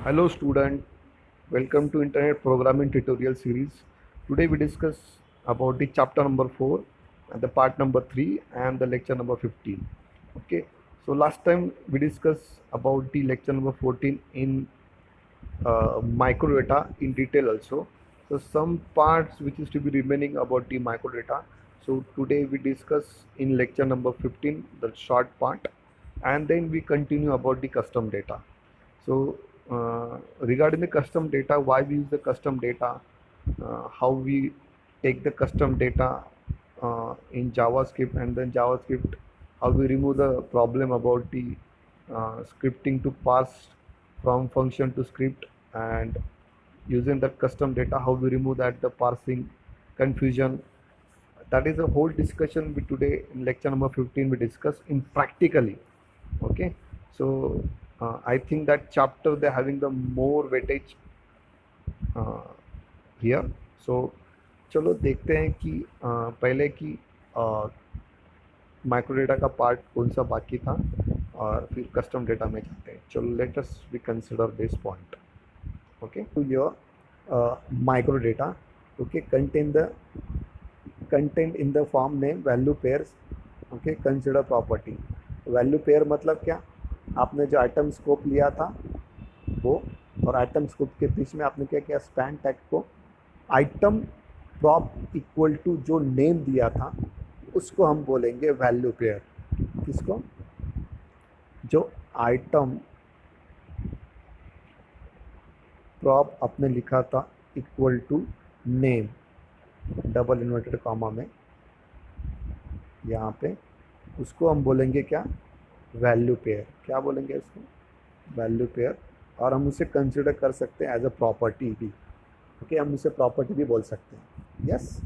Hello student, welcome to Internet Programming Tutorial Series. Today we discuss about the chapter number 4 and the part number 3 and the lecture number 15. Okay, so last time we discussed about the lecture number 14 in microdata in detail also. So some parts which is to be remaining about the microdata. So today we discuss in lecture number 15 the short part, and then we continue about the custom data. So regarding the custom data, why we use the custom data, how we take the custom data in JavaScript, and then JavaScript, how we remove the problem about the scripting to parse from function to script, and using the custom data, how we remove that the parsing confusion. That is a whole discussion we today in lecture number 15 we discuss in practically. Okay, so I think that chapter they're having the more weightage here. So चलो देखते हैं कि पहले की micro data का part कौन सा बाकी था और फिर कस्टम डेटा में जाते हैं. चलो let us we consider this point. Okay, to your micro data, okay, contain in the form name value pairs. Okay, consider property. Value pair मतलब क्या, आपने जो आइटम स्कोप लिया था वो, और आइटम स्कोप के बीच में आपने क्या किया, स्पैन टैग को आइटम प्रॉप इक्वल टू जो नेम दिया था उसको हम बोलेंगे वैल्यू पेयर. किसको, जो आइटम प्रॉप आपने लिखा था equal to name, double inverted comma में यहाँ पे, उसको हम बोलेंगे क्या, वैल्यू पेयर. क्या बोलेंगे इसको, वैल्यू पेयर. और हम उसे कंसिडर कर सकते हैं एज अ प्रॉपर्टी भी. ओके, हम उसे प्रॉपर्टी भी बोल सकते हैं. यस,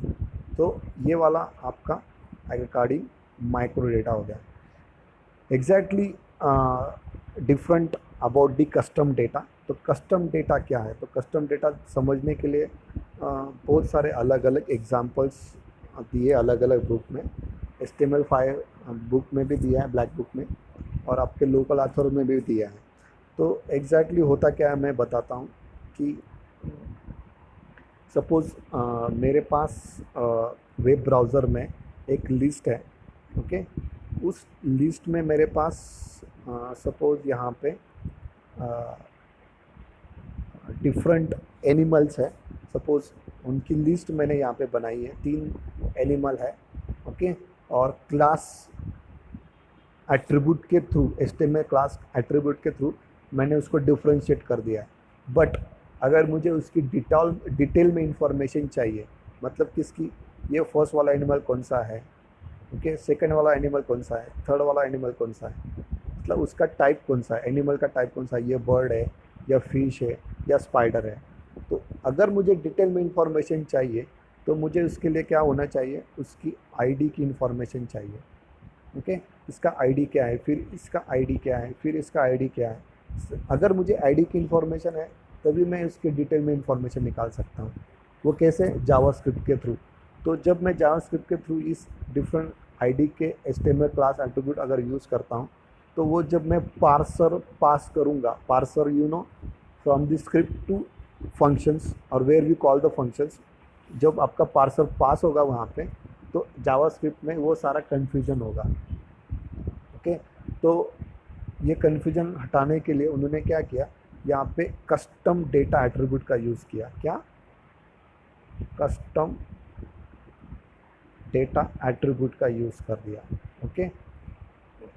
तो ये वाला आपका रिगार्डिंग माइक्रो डेटा हो गया. Exactly different about the custom data. तो कस्टम डेटा क्या है, तो कस्टम डेटा समझने के लिए बहुत सारे अलग अलग एग्जांपल्स दिए अलग अलग बुक में. HTML5 बुक में भी दिया है, ब्लैक बुक में, और आपके लोकल ऑथर में भी दिया है. तो एग्जैक्टली होता क्या है मैं बताता हूँ कि सपोज़ मेरे पास वेब ब्राउज़र में एक लिस्ट है. ओके, उस लिस्ट में मेरे पास सपोज़ यहाँ पे डिफरेंट एनिमल्स है. सपोज़ उनकी लिस्ट मैंने यहाँ पे बनाई है, 3 एनिमल है. ओके, और क्लास एट्रीब्यूट के थ्रू, HTML क्लास एट्रीब्यूट के थ्रू मैंने उसको डिफ्रेंशिएट कर दिया है. बट अगर मुझे उसकी डिटेल में इंफॉर्मेशन चाहिए, मतलब किसकी, ये फर्स्ट वाला एनिमल कौन सा है, ओके, सेकंड वाला एनिमल कौन सा है, थर्ड वाला एनिमल कौन सा है, मतलब उसका टाइप कौन सा है, एनिमल का टाइप कौन सा है, ये बर्ड है या फिश है या स्पाइडर है. तो अगर मुझे डिटेल में इंफॉर्मेशन चाहिए तो मुझे उसके लिए क्या होना चाहिए, उसकी आईडी की इंफॉर्मेशन चाहिए. ओके, इसका आईडी क्या है, फिर इसका आईडी क्या है, फिर इसका आईडी क्या है. अगर मुझे आईडी की इंफॉर्मेशन है तभी मैं उसके डिटेल में इंफॉर्मेशन निकाल सकता हूँ. वो कैसे, जावास्क्रिप्ट के थ्रू. तो जब मैं जावास्क्रिप्ट के थ्रू इस डिफरेंट आईडी के HTML क्लास एट्रीब्यूट अगर यूज़ करता हूँ, तो वो जब मैं पार्सर पास करूँगा, parser from the script to functions, और where we call the functions, जब आपका पार्सर पास होगा वहाँ पे, तो जावास्क्रिप्ट में वो सारा कन्फ्यूजन होगा. ओके, तो ये कन्फ्यूजन हटाने के लिए उन्होंने क्या किया, यहाँ पे कस्टम डेटा एट्रीब्यूट का यूज़ किया. क्या, कस्टम डेटा एट्रीब्यूट का यूज़ कर दिया. ओके,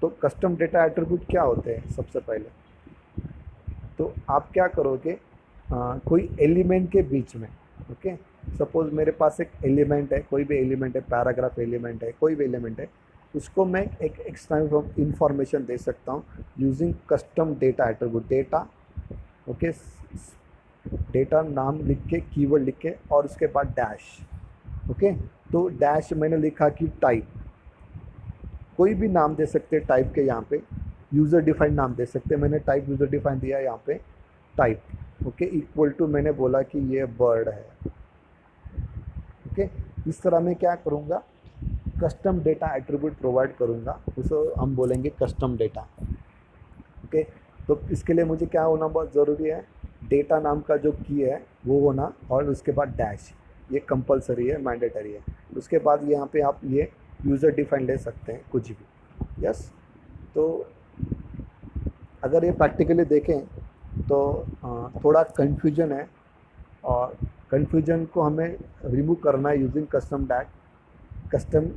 तो कस्टम डेटा एट्रीब्यूट क्या होते हैं, सबसे पहले तो आप क्या करोगे, कोई एलिमेंट के बीच में. ओके, सपोज़ मेरे पास एक एलिमेंट है, कोई भी एलिमेंट है, पैराग्राफ एलिमेंट है, कोई भी एलिमेंट है, उसको मैं एक एक्स्ट्रा इंफॉर्मेशन दे सकता हूँ using custom data attribute. Data, okay, data नाम लिख के, कीवर्ड लिख के, और उसके बाद डैश. ओके, तो डैश मैंने लिखा कि टाइप, कोई भी नाम दे सकते हैं टाइप के. यहाँ पे यूज़र डिफाइंड नाम दे सकते हैं. मैंने टाइप यूज़र डिफाइंड दिया यहाँ पे टाइप. ओके, इक्वल टू मैंने बोला कि ये बर्ड है. ओके, इस तरह मैं क्या करूँगा, कस्टम डेटा एट्रीब्यूट प्रोवाइड करूँगा, उसे हम बोलेंगे कस्टम डेटा. ओके, तो इसके लिए मुझे क्या होना बहुत ज़रूरी है, डेटा नाम का जो की है वो होना, और उसके बाद डैश, ये कंपलसरी है, मैंडेटरी है। उसके बाद यहाँ पे आप ये यूज़र डिफाइन ले सकते हैं कुछ भी। यस, तो अगर ये प्रैक्टिकली देखें तो थोड़ा कन्फ्यूजन है, और कन्फ्यूजन को हमें रिमूव करना है यूजिंग कस्टम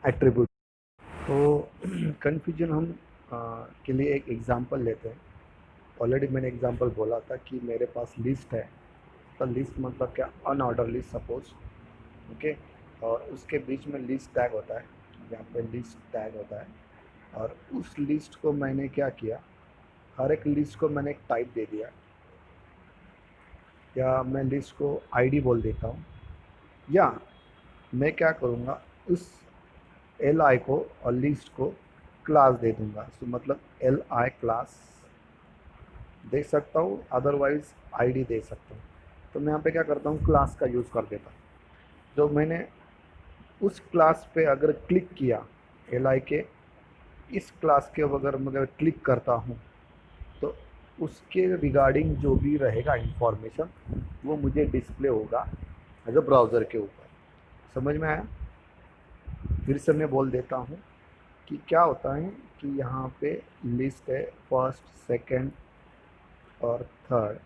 एट्रीब्यूट। तो कन्फ्यूजन हम के लिए एक एग्जांपल लेते हैं। ऑलरेडी मैंने एग्जांपल बोला था कि मेरे पास लिस्ट है, तो लिस्ट मतलब क्या, अनऑर्डर लिस्ट सपोज, ओके। और उसके बीच में लिस्ट टैग होता है, यहाँ पे लिस्ट टैग होता है, और उस लिस्ट को मैंने क्या किया, हर एक लिस्ट को मैंने एक टाइप दे दिया, या मैं लिस्ट को आईडी बोल देता हूँ, या मैं क्या करूँगा, उस एल आई को और लिस्ट को क्लास दे दूँगा। तो मतलब एल आई क्लास दे सकता हूँ, अदरवाइज आईडी दे सकता हूँ। तो मैं यहाँ पे क्या करता हूँ, क्लास का यूज़ कर देता हूँ। जो मैंने उस क्लास पे अगर क्लिक किया, एल आई के इस क्लास के अगर मैं क्लिक करता हूँ, तो उसके रिगार्डिंग जो भी रहेगा इंफॉर्मेशन वो मुझे डिस्प्ले होगा एज अ ब्राउज़र के ऊपर। समझ में आया? फिर से मैं बोल देता हूँ कि क्या होता है कि यहाँ पे लिस्ट है फर्स्ट, सेकंड और थर्ड।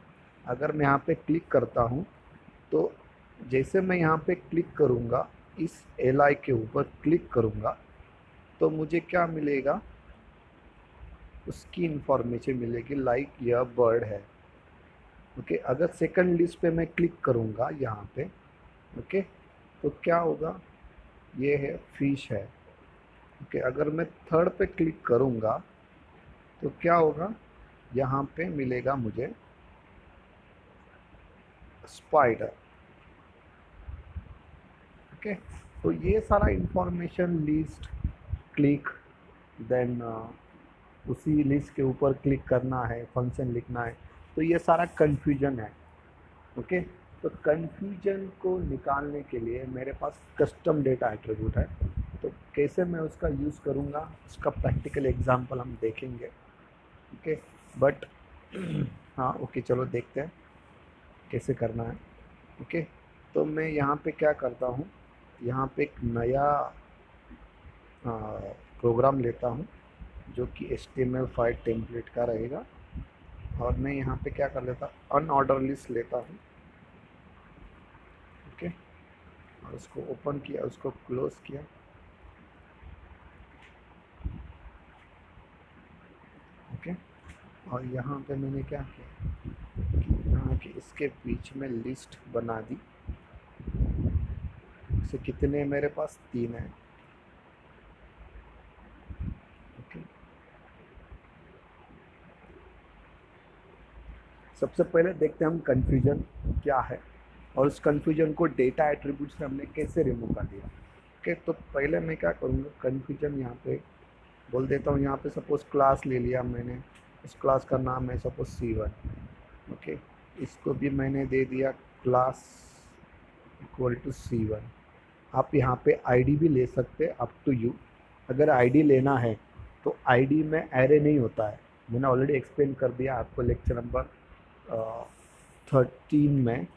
अगर मैं यहाँ पे क्लिक करता हूँ, तो जैसे मैं यहाँ पे क्लिक करूँगा, इस एल आई के ऊपर क्लिक करूँगा, तो मुझे क्या मिलेगा, उसकी इंफॉर्मेशन मिलेगी, लाइक यह बर्ड है, ओके। अगर सेकंड लिस्ट पे मैं क्लिक करूँगा यहाँ पे, ओके, तो क्या होगा, ये है फिश है, ओके। अगर मैं थर्ड पे क्लिक करूँगा तो क्या होगा, यहाँ पे मिलेगा मुझे स्पाइडर, ओके। तो ये सारा इंफॉर्मेशन, लिस्ट, क्लिक, देन उसी लिस्ट के ऊपर क्लिक करना है, फंक्शन लिखना है, तो ये सारा कन्फ्यूजन है, ओके। तो कन्फ्यूजन को निकालने के लिए मेरे पास कस्टम डेटा एट्रीब्यूट है। तो कैसे मैं उसका यूज़ करूँगा, उसका प्रैक्टिकल एग्जांपल हम देखेंगे, ओके। बट हाँ, ओके, चलो देखते हैं कैसे करना है, ओके। तो मैं यहाँ पे क्या करता हूँ, यहाँ पे एक नया प्रोग्राम लेता हूँ जो कि HTML5 टेम्पलेट का रहेगा, और मैं यहाँ पे क्या कर लेता हूँ, अनऑर्डर लिस्ट लेता हूँ, ओके। और उसको ओपन किया, उसको क्लोज किया, ओके। और यहाँ पे मैंने क्या किया कि यहाँ के इसके बीच में लिस्ट बना दी। इसे कितने मेरे पास, 3 है, ओके। सबसे पहले देखते हैं हम कन्फ्यूजन क्या है, और उस कन्फ्यूजन को डेटा एट्रीब्यूट से हमने कैसे रिमूव कर दिया, ओके। तो पहले मैं क्या करूँगा, कन्फ्यूजन यहाँ पे बोल देता हूँ, यहाँ पे सपोज क्लास ले लिया मैंने, उस क्लास का नाम है सपोज C1, ओके। इसको भी मैंने दे दिया क्लास इक्वल टू C1। आप यहाँ पे आईडी भी ले सकते, अप टू यू। अगर आईडी लेना है तो आईडी में एरे नहीं होता है, मैंने ऑलरेडी एक्सप्लेन कर दिया आपको लेक्चर नंबर 13 में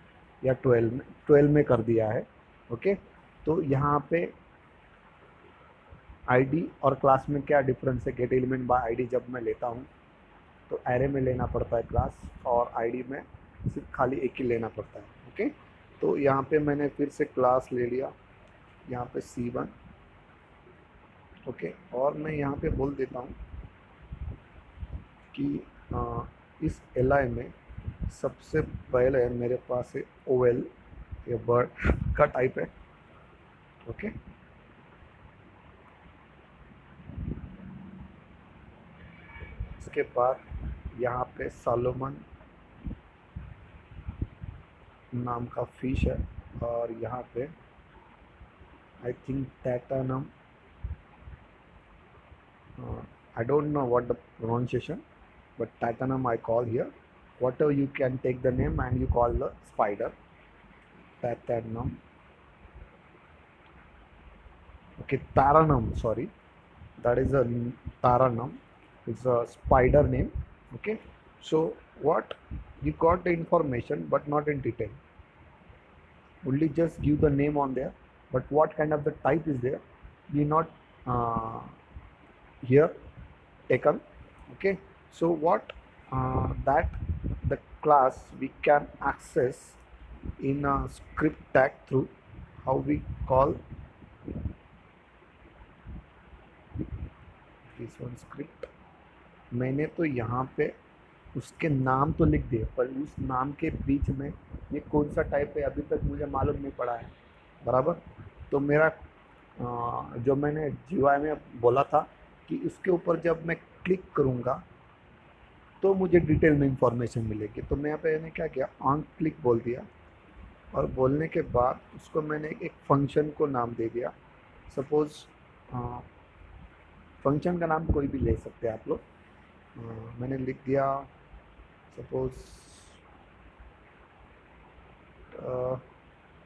या 12 में कर दिया है, ओके। तो यहाँ पे आईडी और क्लास में क्या डिफरेंस है, गेट एलिमेंट बाय आईडी जब मैं लेता हूँ तो एरे में लेना पड़ता है क्लास, और आईडी में सिर्फ खाली एक ही लेना पड़ता है, ओके। तो यहाँ पे मैंने फिर से क्लास ले लिया, यहाँ पे C1, ओके। और मैं यहाँ पे बोल देता हूँ कि इस एल में सबसे पहले मेरे पास है OL, ये बर्ड का टाइप है, ओके। इसके बाद यहाँ पे सालोमन नाम का फिश है, और यहाँ पे I think titanium, I don't know what the pronunciation, but Titanum I call here. Whatever you can take the name and you call the spider Titanum. Okay, Taranum. Sorry, that is a Taranum. It's a spider name. Okay, so what You got the information but not in detail, only just give the name on there, but what kind of the type is there we not uh, here taken. Okay, so what that the class we can access in a script tag through how we call this one script. मैंने तो यहाँ पे उसके नाम तो लिख दिए, पर उस नाम के बीच में ये कौन सा टाइप है अभी तक मुझे मालूम नहीं पड़ा है, बराबर। तो मेरा जो मैंने जीवाई में बोला था कि इसके ऊपर जब मैं क्लिक करूँगा तो मुझे डिटेल में इंफॉर्मेशन मिलेगी, तो मैं यहाँ पे मैंने क्या किया, ऑन क्लिक बोल दिया, और बोलने के बाद उसको मैंने एक फंक्शन को नाम दे दिया। सपोज़ फंक्शन का नाम कोई भी ले सकते हैं आप लोग। मैंने लिख दिया सपोज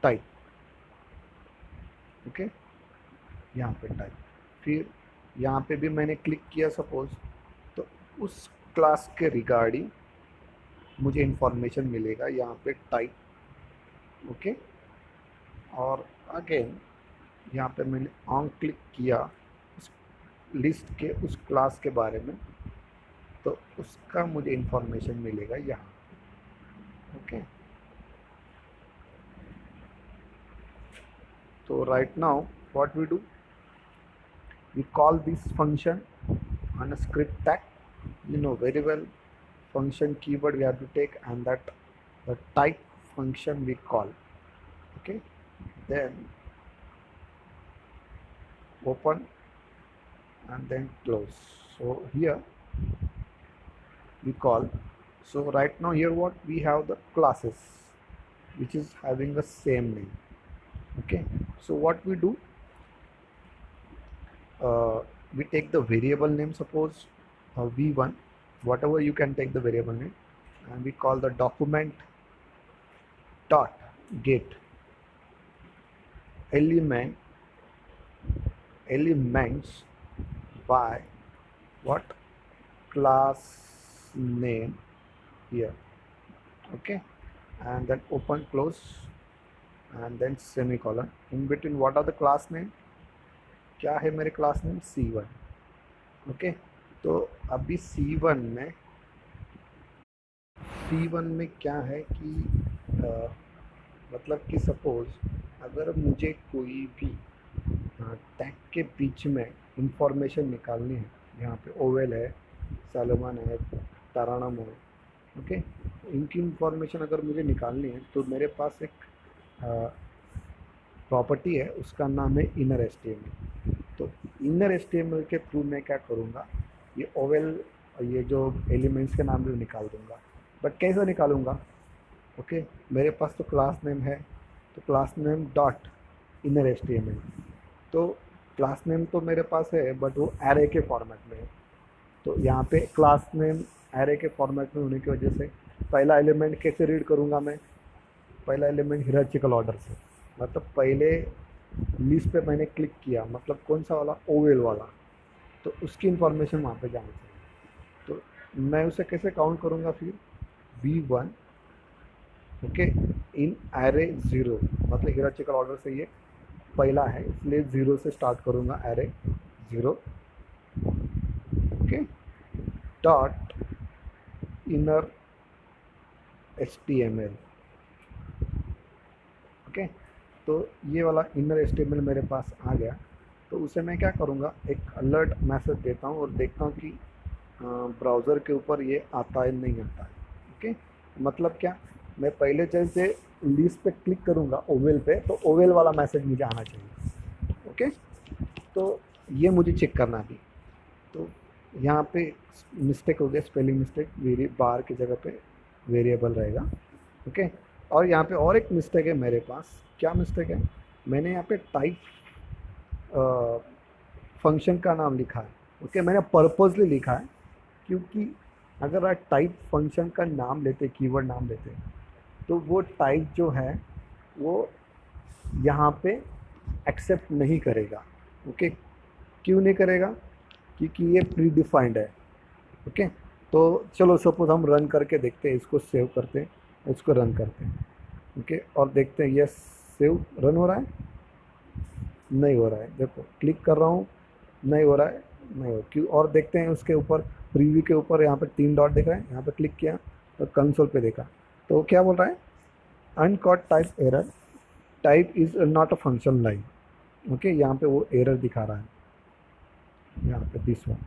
टाइप। ओके, यहाँ पे टाइप, फिर यहाँ पे भी मैंने क्लिक किया सपोज, तो उस क्लास के रिगार्डिंग मुझे इंफॉर्मेशन मिलेगा यहाँ पे टाइप। ओके, और अगेन यहाँ पे मैंने ऑन क्लिक किया उस लिस्ट के उस क्लास के बारे में, तो उसका मुझे इंफॉर्मेशन मिलेगा यहाँ। ओके, तो right now what we do, we call this function on a script tag. You know very well function keyword we have to take, and that the type function we call. Okay, then open and then close. So here we call, so right now here what we have, the classes which is having the same name. Okay, so what we do, we take the variable name, suppose v1, whatever you can take the variable name, and we call the document dot get elements by what, class name here. Okay, and then open close and then semicolon, in between what are the class name, क्या है मेरे class name C1। Okay, तो अभी C1 में क्या है कि मतलब कि सपोज अगर मुझे कोई भी टैग के बीच में इंफॉर्मेशन निकालनी है, यहाँ पे ओवेल है, सलमान है, तरानम है, ओके, इनकी इंफॉर्मेशन अगर मुझे निकालनी है तो मेरे पास एक प्रॉपर्टी है, उसका नाम है इनर एचटीएमएल। तो इनर एचटीएमएल के थ्रू मैं क्या करूँगा, ये ओवेल, ये जो एलिमेंट्स के नाम भी निकाल दूँगा, बट कैसे निकालूँगा। ओके, मेरे पास तो क्लास नेम है, तो class name dot inner HTML, तो क्लास नेम तो मेरे पास है बट वो एरे के फॉर्मेट में है। तो यहाँ पे क्लास नेम एरे के फॉर्मेट में होने की वजह से पहला एलिमेंट कैसे रीड करूँगा मैं, पहला एलिमेंट हियरार्चिकल ऑर्डर से, मतलब पहले लिस्ट पे मैंने क्लिक किया, मतलब कौन सा वाला, ओवेल वाला, तो उसकी इंफॉर्मेशन वहाँ पे जानी चाहिए। तो मैं उसे कैसे काउंट करूँगा, फिर v1 ओके इन एरे 0, मतलब हियरार्चिकल ऑर्डर से ये पहला है इसलिए 0 से स्टार्ट करूँगा, array 0 okay dot inner HTML। Okay, तो ये वाला इनर HTML मेरे पास आ गया, तो उसे मैं क्या करूँगा, एक अलर्ट मैसेज देता हूँ और देखता हूँ कि ब्राउज़र के ऊपर ये आता है नहीं आता है। ओके, मतलब क्या, मैं पहले जैसे लिस्ट पे क्लिक करूँगा ओवेल पे, तो ओवेल वाला मैसेज मुझे आना चाहिए। ओके, तो ये मुझे चेक करना भी, तो यहाँ पे मिस्टेक हो गया, स्पेलिंग मिस्टेक, बार की जगह पे वेरिएबल रहेगा। ओके, और यहाँ पे और एक मिस्टेक है मेरे पास, क्या मिस्टेक है, मैंने यहाँ पे टाइप फंक्शन का नाम लिखा है। ओके, मैंने पर्पसली लिखा है क्योंकि अगर आप टाइप फंक्शन का नाम लेते, कीवर्ड नाम लेते, तो वो टाइप जो है वो यहाँ पे एक्सेप्ट नहीं करेगा। ओके, क्यों नहीं करेगा, क्योंकि ये प्री डिफाइंड है। ओके, तो चलो सपोज हम रन करके देखते हैं, इसको सेव करते हैं, इसको रन करते हैं। ओके, और देखते हैं ये सेव रन हो रहा है, नहीं हो रहा है। देखो क्लिक कर रहा हूँ, नहीं हो रहा है, नहीं हो क्यों। और देखते हैं उसके ऊपर प्रीव्यू के ऊपर यहाँ पे 3 डॉट दिख रहा है, यहाँ पे क्लिक किया तो कंसोल पे देखा तो क्या बोल रहा है, uncaught type error, type is not a function line. Okay, यहाँ पे वो एरर दिखा रहा है, यहाँ पे दिस वन।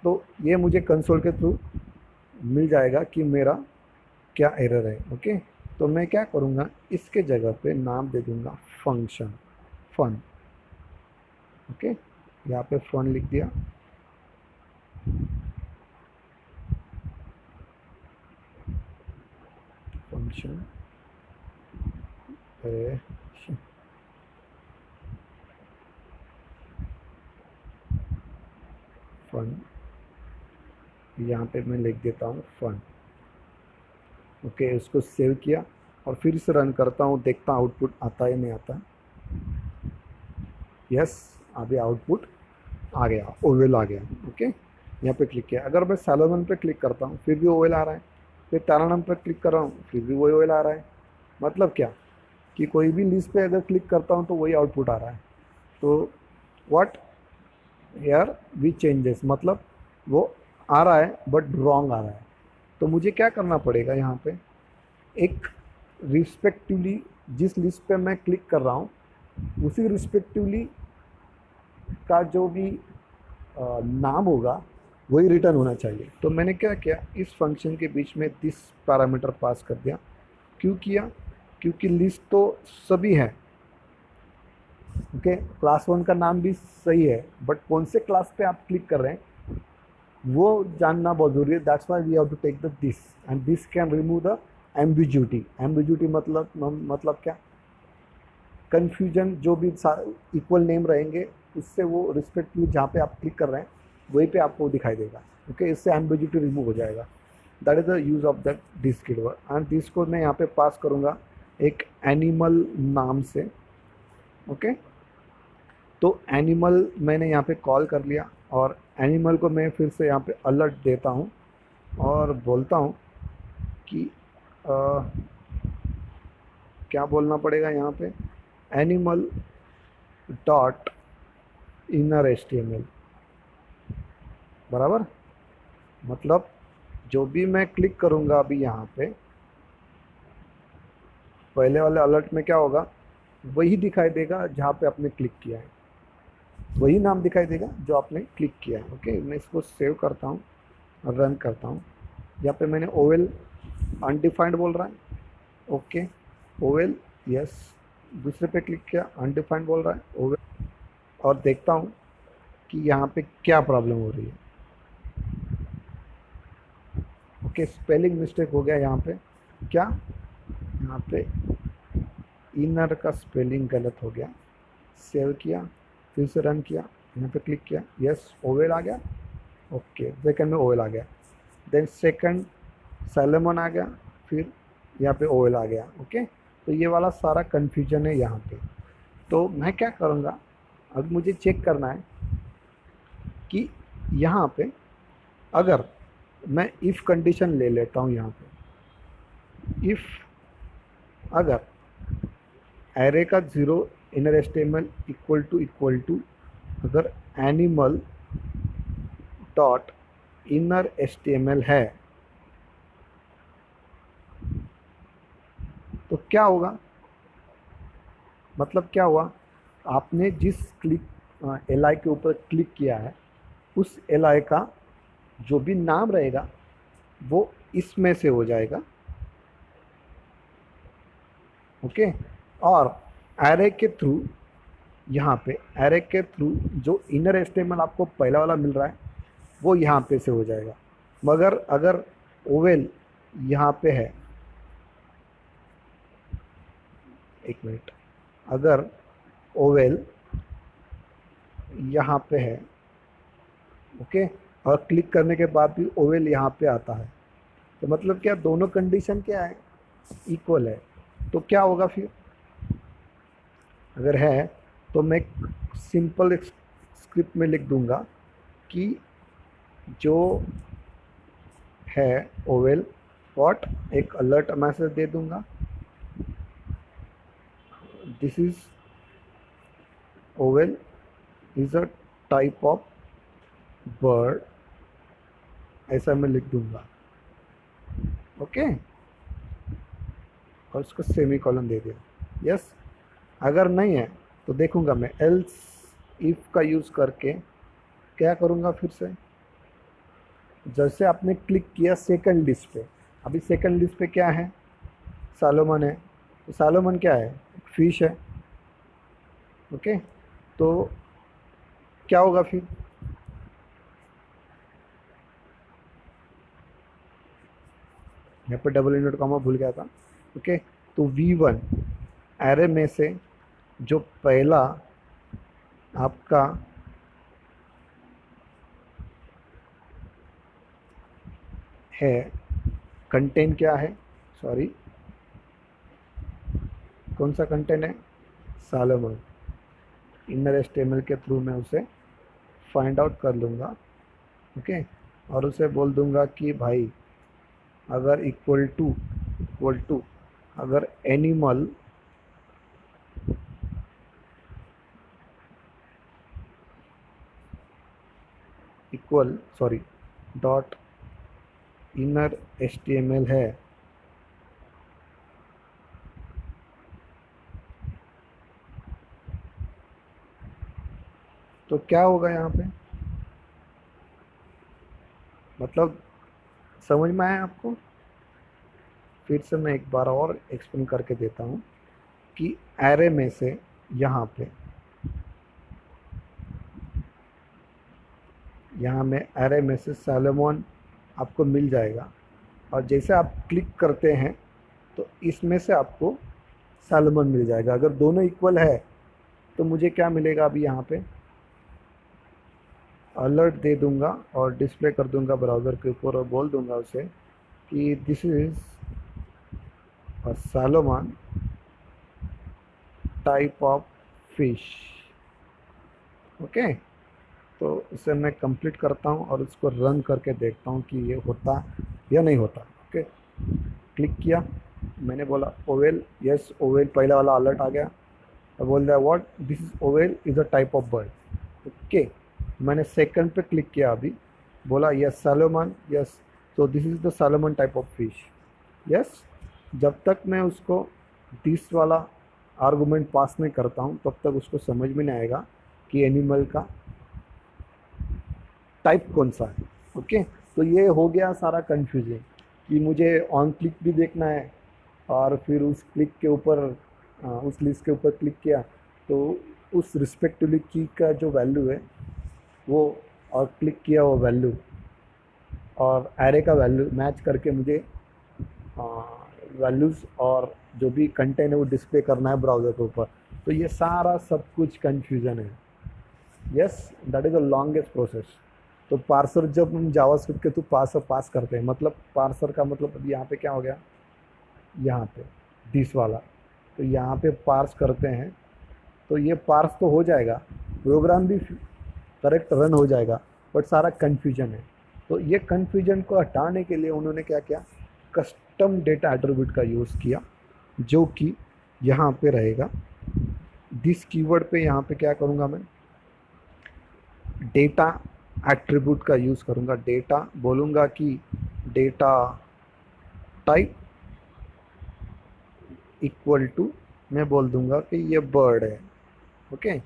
तो ये मुझे कंसोल के थ्रू मिल जाएगा कि मेरा क्या एरर है। ओके, तो मैं क्या करूँगा, इसके जगह पे नाम दे दूँगा फंक्शन, फन। ओके, यहाँ पे फन लिख दिया। फंक्शन फन, यहाँ पे मैं लिख देता हूँ फन। ओके, उसको सेव किया और फिर से रन करता हूँ, देखता हूँ आउटपुट आता है नहीं आता। यस, अभी आउटपुट आ गया, ओवेल आ गया। ओके, यहाँ पे क्लिक किया, अगर मैं सैलोमन पे क्लिक करता हूँ फिर भी ओवेल आ रहा है, फिर तारानम पे क्लिक कर रहा हूँ फिर भी वही ओवेल आ रहा है। मतलब क्या कि कोई भी लिस्ट पे अगर क्लिक करता हूँ तो वही आउटपुट आ रहा है। तो व्हाट यार वी चेंजेस, मतलब वो आ रहा है बट रॉन्ग आ रहा है। तो मुझे क्या करना पड़ेगा, यहाँ पे एक रिस्पेक्टिवली जिस लिस्ट पे मैं क्लिक कर रहा हूँ उसी रिस्पेक्टिवली का जो भी नाम होगा वही रिटर्न होना चाहिए। तो मैंने क्या किया, इस फंक्शन के बीच में दिस पैरामीटर पास कर दिया। क्यों किया, क्योंकि लिस्ट तो सभी है। ओके, क्लास 1 का नाम भी सही है बट कौन से क्लास पे आप क्लिक कर रहे हैं वो जानना बहुत जरूरी है। That's why we have to take the this, and this can remove the ambiguity. Ambiguity मतलब क्या, कन्फ्यूजन, जो भी इक्वल नेम रहेंगे उससे वो रिस्पेक्टिव जहाँ पे आप क्लिक कर रहे हैं वहीं पे आपको दिखाई देगा। ओके, इससे एम्बिग्यूटी रिमूव हो जाएगा। That is the use of that this keyword. And this को मैं यहाँ पे पास करूँगा एक एनिमल नाम से। ओके, तो एनिमल मैंने यहाँ पे कॉल कर लिया और एनिमल को मैं फिर से यहाँ पे अलर्ट देता हूँ और बोलता हूँ कि क्या बोलना पड़ेगा यहाँ पे, एनिमल डॉट इनर HTML, बराबर। मतलब जो भी मैं क्लिक करूँगा अभी यहाँ पे, पहले वाले अलर्ट में क्या होगा, वही दिखाई देगा जहाँ पे आपने क्लिक किया है, वही नाम दिखाई देगा जो आपने क्लिक किया है। ओके, मैं इसको सेव करता हूँ और रन करता हूँ। यहाँ पे मैंने ओवेल अनडिफाइंड बोल रहा है। ओके, ओवेल यस, दूसरे पे क्लिक किया, अनडिफाइंड बोल रहा है ओवेल, और देखता हूँ कि यहाँ पे क्या प्रॉब्लम हो रही है। ओके, स्पेलिंग मिस्टेक हो गया यहाँ पे, क्या यहाँ पे इनर का स्पेलिंग गलत हो गया। सेव किया, फिर से रन किया, यहाँ पे क्लिक किया, यस ओवेल आ गया। ओके, सेकंड में ओवेल आ गया, देन सेकंड सैलोमन आ गया, फिर यहाँ पे ओवेल आ गया। ओके, तो ये वाला सारा कन्फ्यूजन है यहाँ पे। तो मैं क्या करूँगा, अब मुझे चेक करना है कि यहाँ पे अगर मैं इफ़ कंडीशन ले लेता हूँ, यहाँ पे इफ़ अगर एरे का 0 इनर HTML इक्वल टू अगर एनिमल डॉट इनर HTML है तो क्या होगा, मतलब क्या हुआ, आपने जिस LI के ऊपर क्लिक किया है उस LI का जो भी नाम रहेगा वो इसमें से हो जाएगा। ओके, और एरे के थ्रू, यहाँ पे एरे के थ्रू जो इनर HTML आपको पहला वाला मिल रहा है वो यहाँ पे से हो जाएगा। मगर अगर ओवेल यहाँ पे है, एक मिनट, अगर ओवेल यहाँ पे है, ओके, और क्लिक करने के बाद भी ओवेल यहाँ पे आता है, तो मतलब क्या, दोनों कंडीशन क्या है, इक्वल है। तो क्या होगा फिर, अगर है तो मैं सिंपल स्क्रिप्ट में लिख दूंगा कि जो है ओवेल व्हाट, एक अलर्ट मैसेज दे दूंगा, this is oval is a type of bird, ऐसा मैं लिख दूंगा। ओके, और उसको सेमी कॉलन दे दिया। यस, अगर नहीं है तो देखूंगा मैं एल्स इफ का यूज़ करके क्या करूंगा। फिर से जैसे आपने क्लिक किया सेकंड लिस्ट पे, अभी सेकंड लिस्ट पे क्या है, सालोमन है, तो सालोमन क्या है, फिश है। ओके, तो क्या होगा फिर, यहाँ पे डबल इनवर्ट कॉमा भूल गया था। ओके, तो V1 एरे में से जो पहला आपका है कंटेंट क्या है, सॉरी कौन सा कंटेंट है, सालोमन। इनर HTML के थ्रू मैं उसे फाइंड आउट कर लूँगा। ओके, और उसे बोल दूंगा कि भाई अगर इक्वल टू अगर animal equal sorry dot inner HTML है तो क्या होगा यहाँ पे, मतलब समझ में आया आपको। फिर से मैं एक बार और एक्सप्लेन करके देता हूँ कि एरे में से यहाँ में एरे में से सालोमन आपको मिल जाएगा, और जैसे आप क्लिक करते हैं तो इसमें से आपको सालोमन मिल जाएगा। अगर दोनों इक्वल है तो मुझे क्या मिलेगा, अभी यहाँ पे अलर्ट दे दूंगा और डिस्प्ले कर दूंगा ब्राउज़र के ऊपर और बोल दूंगा उसे कि this is a Salomon type of fish. Okay, तो इसे मैं कंप्लीट करता हूँ और उसको रन करके देखता हूँ कि ये होता या नहीं होता। ओके, क्लिक किया, मैंने बोला ओवेल, यस ओवेल, पहला वाला अलर्ट आ गया। अब बोल रहा है what, this is oval is a type of bird. Okay, मैंने सेकंड पे क्लिक किया, अभी बोला यस सालोमन, यस, तो this is the Salomon type of fish. Yes, जब तक मैं उसको दिस वाला आर्गूमेंट पास नहीं करता हूँ तब तक उसको समझ में नहीं आएगा कि एनिमल का टाइप कौन सा है। ओके, तो ये हो गया सारा कन्फ्यूजन कि मुझे ऑन क्लिक भी देखना है, और फिर उस क्लिक के ऊपर उस लिस्ट के ऊपर क्लिक किया तो उस रिस्पेक्टिवली की का जो वैल्यू है वो, और क्लिक किया वो वैल्यू और एरे का वैल्यू मैच करके मुझे वैल्यूज़ और जो भी कंटेंट है वो डिस्प्ले करना है ब्राउज़र के ऊपर। तो ये सारा सब कुछ कन्फ्यूज़न है। Yes, that is the longest process. तो पार्सर जब हम जावास्क्रिप्ट के थ्रू पास करते हैं, मतलब पार्सर का मतलब अभी यहाँ पे क्या हो गया, यहाँ पे दिस वाला, तो यहाँ पे पार्स करते हैं तो ये पार्स तो हो जाएगा, प्रोग्राम भी करेक्ट रन हो जाएगा, बट सारा कन्फ्यूजन है। तो ये कन्फ्यूजन को हटाने के लिए उन्होंने क्या किया, कस्टम डेटा एट्रीब्यूट का यूज़ किया, जो कि यहाँ पे रहेगा। दिस कीवर्ड पे यहाँ पे क्या करूँगा मैं, डेटा एट्रीब्यूट का यूज़ करूँगा। डेटा बोलूँगा कि डेटा टाइप इक्वल टू, मैं बोल दूँगा कि ये बर्ड है। ओके,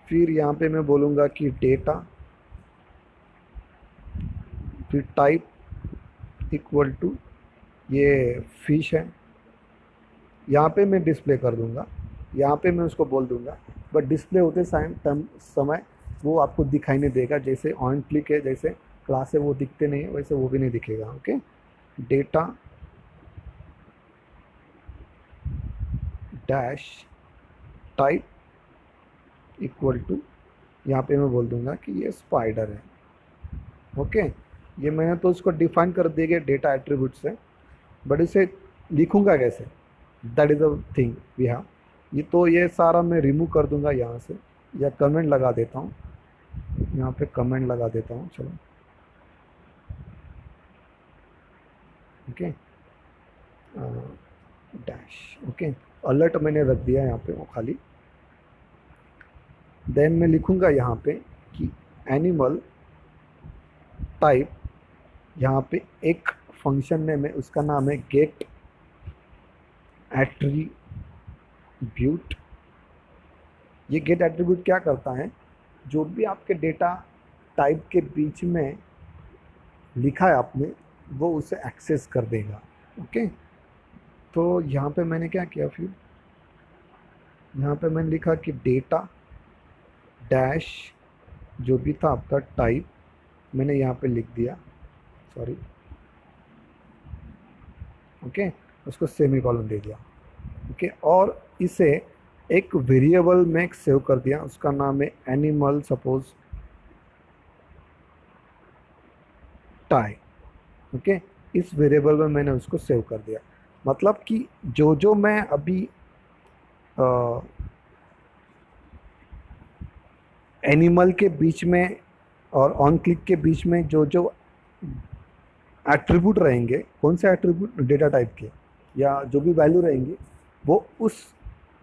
फिर यहाँ पे मैं बोलूँगा कि डेटा, फिर टाइप इक्वल टू ये फिश है। यहाँ पे मैं डिस्प्ले कर दूँगा, यहाँ पे मैं उसको बोल दूँगा, बट डिस्प्ले होते समय वो आपको दिखाई नहीं देगा। जैसे ऑन क्लिक है, जैसे क्लास है वो दिखते नहीं है, वैसे वो भी नहीं दिखेगा। Okay, data dash type equal to, यहाँ पे मैं बोल दूँगा कि ये स्पाइडर है। ओके, ये मैंने तो उसको डिफाइन कर दिया डेटा एट्रीब्यूट से, बट इसे लिखूँगा कैसे, that is a thing we have. ये सारा मैं रिमूव कर दूँगा यहाँ से, या कमेंट लगा देता हूँ, यहाँ पे कमेंट लगा देता हूँ। चलो, ओके, डैश, ओके, अलर्ट मैंने रख दिया यहाँ पे वो खाली। देन मैं लिखूँगा यहाँ पे कि एनिमल टाइप, यहाँ पे एक फंक्शन नेम है, उसका नाम है गेट एट्रीब्यूट। ये गेट एट्रीब्यूट क्या करता है, जो भी आपके डेटा टाइप के बीच में लिखा है आपने, वो उसे एक्सेस कर देगा। ओके, तो यहाँ पे मैंने क्या किया, फिर यहाँ पे मैंने लिखा कि डेटा डैश जो भी था आपका टाइप, मैंने यहाँ पे लिख दिया, सॉरी, ओके, उसको सेमीकोलन दे दिया। ओके, और इसे एक वेरिएबल में सेव कर दिया, उसका नाम है एनिमल सपोज टाई। ओके, इस वेरिएबल में मैंने उसको सेव कर दिया। मतलब कि जो जो मैं अभी एनिमल के बीच में और ऑन क्लिक के बीच में जो जो एट्रीब्यूट रहेंगे, कौन से एट्रीब्यूट, डेटा टाइप के या जो भी वैल्यू रहेंगी, वो उस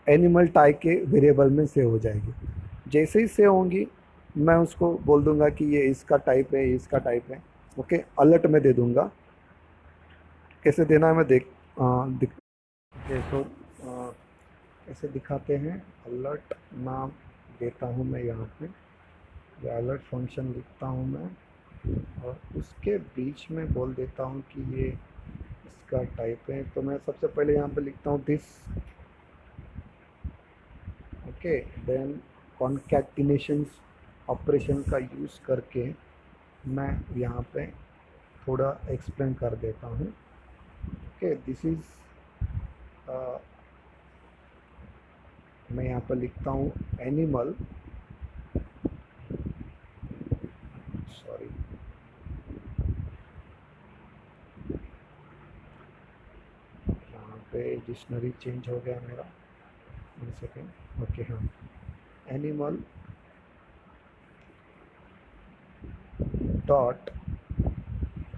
एनिमल टाइप के वेरिएबल में सेव हो जाएगी। जैसे ही सेव होंगी, मैं उसको बोल दूंगा कि ये इसका टाइप है, ये इसका टाइप है। ओके, अलर्ट में दे दूंगा। कैसे देना है मैं सो कैसे दिखाते हैं, अलर्ट नाम देता हूँ मैं यहाँ पे, या अलर्ट फंक्शन लिखता हूँ मैं, और उसके बीच में बोल देता हूँ कि ये इसका टाइप है। तो मैं सबसे पहले यहाँ पे लिखता हूँ दिस, ओके, देन कॉन्कैटिनेशंस ऑपरेशन का यूज़ करके मैं यहाँ पे थोड़ा एक्सप्लेन कर देता हूँ। ओके, दिस इज़, मैं यहाँ पर लिखता हूँ एनिमल, सॉरी, यहाँ पे डिक्शनरी चेंज हो गया मेरा, 1 सेकेंड। ओके, हाँ, एनिमल डॉट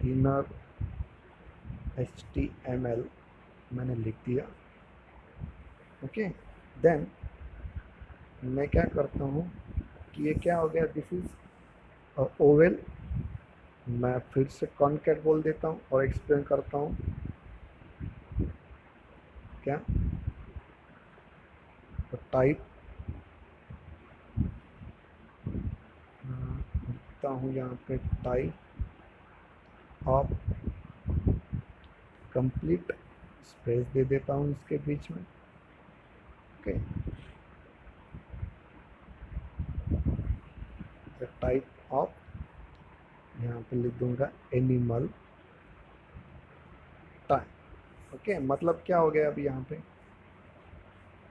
इनर HTML मैंने लिख दिया। ओके, देन मैं क्या करता हूँ कि ये क्या हो गया, दिस इज ओवेल। मैं फिर से कॉन्कैट बोल देता हूँ और एक्सप्लेन करता हूँ क्या, तो टाइप लिखता हूँ यहाँ पे टाइप ऑफ कंप्लीट, स्पेस दे देता हूँ इसके बीच में। ओके, टाइप ऑफ, यहाँ पे लिख दूंगा एनिमल टाइप। ओके, मतलब क्या हो गया अभी यहाँ पे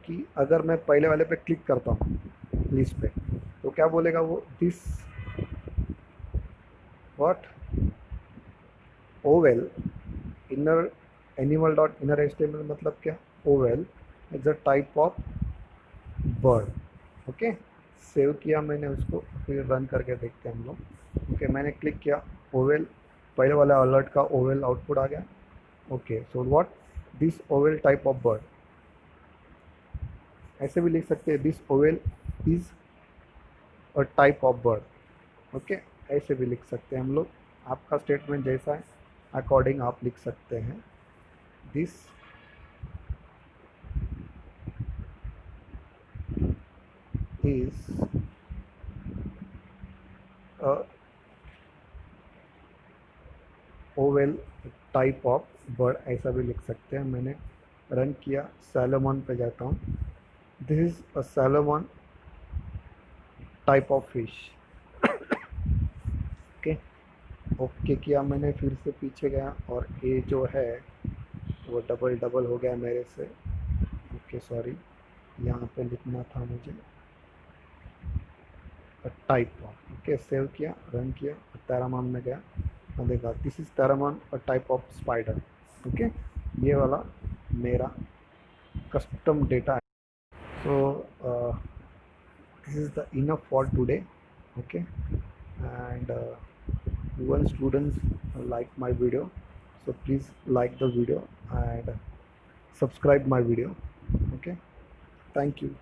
कि अगर मैं पहले वाले पे क्लिक करता हूँ लिस्ट पे, तो क्या बोलेगा वो, this what oval inner animal dot inner HTML, मतलब क्या, oval is a type of bird. Okay, save किया मैंने उसको, फिर रन करके देखते हैं हम लोग। ओके, मैंने क्लिक किया, ओवेल, पहले वाला अलर्ट का ओवेल आउटपुट आ गया। Okay, so what, this oval type of bird, ऐसे भी लिख सकते हैं, this oval is a type of bird. Okay, ऐसे भी लिख सकते हैं हम लोग, आपका स्टेटमेंट जैसा है अकॉर्डिंग आप लिख सकते हैं। This is a oval type of bird, ऐसा भी लिख सकते हैं। मैंने रन किया, सैलोमन पे जाता हूँ, this is a Salomon type of fish. Okay, okay किया मैंने, फिर से पीछे गया, और ये जो है वो डबल डबल हो गया मेरे से। ओके, सॉरी, यहाँ पे लिखना था मुझे टाइप ऑफ। ओके, सेव किया, रन किया, तेरामान में गया, और देखा दिस इज तेरामान अ टाइप ऑफ स्पाइडर। ओके, ये वाला मेरा कस्टम डेटा है। सो this is the enough for today. Okay, and once students like my video, So please like the video and subscribe my video. Okay, thank you.